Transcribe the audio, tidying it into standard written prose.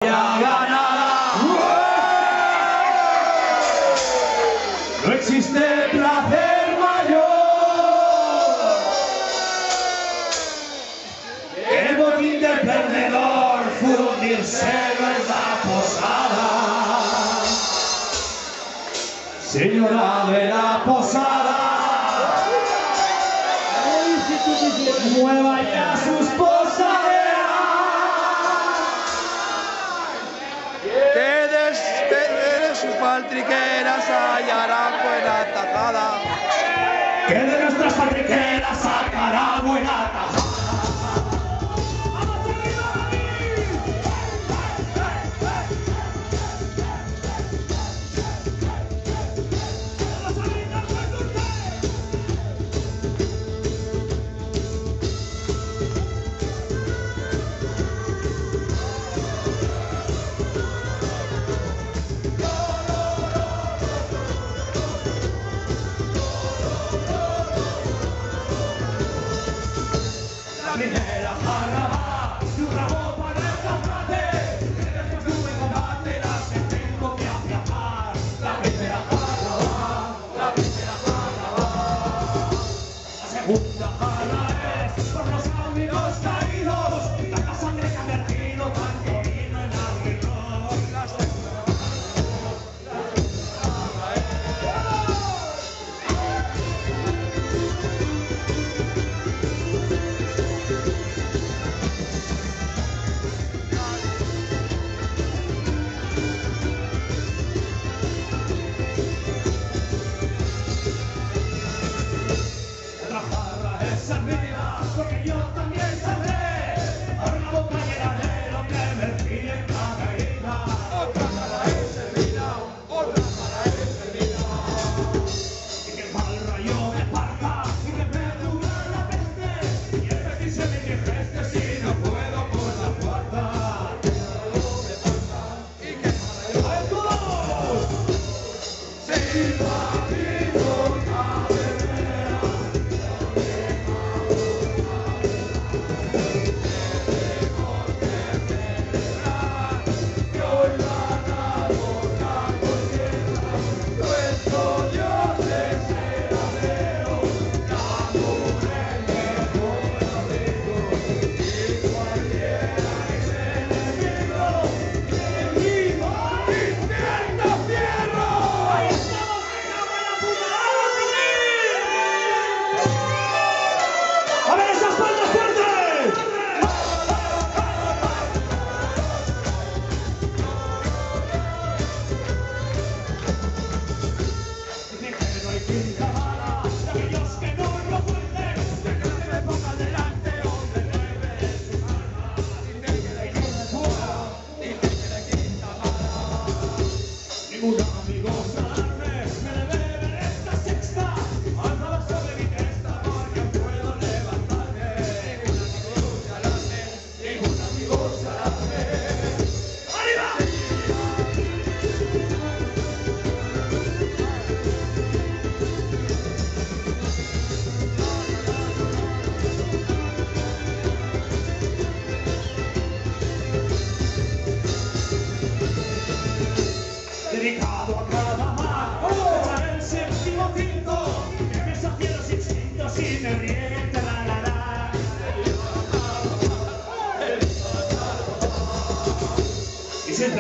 No existe placer mayor que el botín del perdedor fundirse en la posada. Señora de la posada, mueva ya sus posaderas. Que de sus paltriqueras hallarán buena tajada. Que de nuestras paltriqueras sacará buena tajada. La primera jarra va, su ramo para escaparte, en el perfume combate las que tengo que afianzar. La primera jarra va, la primera jarra va. La segunda jarra es por los amigos caídos, tanta sangre que ha vertido, tanto vino en alrededor. La segunda jarra es. Porque yo también sabré, ahora la boca llenaré lo que vertí en cada herida. Otra para ese vida, otra para ese vida. Y que el mal rayo me parta, y que me dura la peste, y el vestir se me digeste si no puedo con la cuarta. Que el rayo me parta, y que el mal rayo me parta. Ningún amigo salvarme, me debe ver esta sexta, al nada sobre mi testa porque puedo levantarme. Ningún amigo salvarme. ¡Arriba! Dedicado a cada mar, echar el séptimo tinto, que me sacie los instintos y me riente la la. Y si el